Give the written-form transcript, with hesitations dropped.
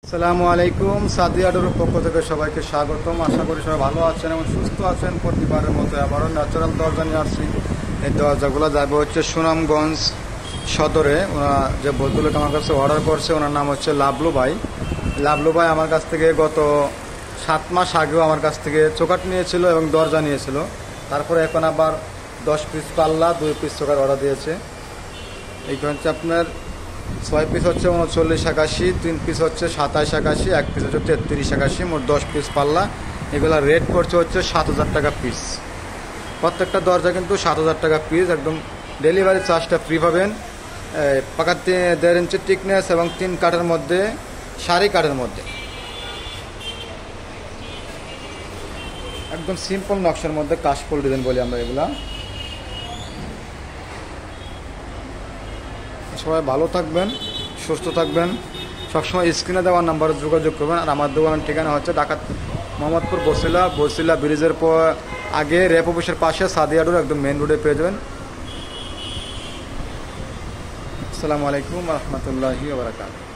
আসসালামু আলাইকুম। সাদিয়াডোর পক্ষ থেকে সবাইকে স্বাগতম। আশা করি সবাই ভালো আছেন এবং সুস্থ আছেন। প্রতিবারের মতো আবারও ন্যাচারাল দরজা নিয়ে আসছি। এই দরজাগুলো যাবে হচ্ছে সুনামগঞ্জ সদরে। ওরা যে ভদ্রলোক আমার কাছে অর্ডার করছে ওনার নাম হচ্ছে লাবলু ভাই। লাবলু ভাই আমার কাছ থেকে গত 7 মাস আগেও আমার কাছ থেকে চৌকাঠ নিয়েছিল এবং দরজা নিয়েছিল। তারপরে এখন আবার 10 পিস পাল্লা 2 পিস চৌকাঠ অর্ডার দিয়েছে। এইখানে হচ্ছে আপনার 6 পিস হচ্ছে 3981, 3 পিস হচ্ছে 2781, 1 পিস হচ্ছে 3381, মোট 10 পিস পাল্লা। এগুলা রেট করছে হচ্ছে 7000 টাকা পিস। প্রত্যেকটা দরজা কিন্তু 7000 টাকা পিস। একদম ডেলিভারি চার্জটা ফ্রি পাবেন। পাকা 1.5 ইঞ্চি থিকনেস এবং 3 কাঠের মধ্যে, সারি কাঠের মধ্যে একদম সিম্পল নকশার মধ্যে কাশফুল ডিজাইন বলি আমরা এগুলা। সবাই ভালো থাকবেন, সুস্থ থাকবেন। সবসময় স্ক্রিনে দেওয়ার নাম্বারে যোগাযোগ করবেন। আর আমার দোকানের ঠিকানা হচ্ছে ঢাকা মোহাম্মদপুর বসিলা ব্রিজের পর আগে রেপ অফিসের পাশে সাদিয়াডোর একদম মেন রোডে পেয়ে যাবেন। আসসালামু আলাইকুম রহমতুল্লাহি ওয়া বারাকাতুহু।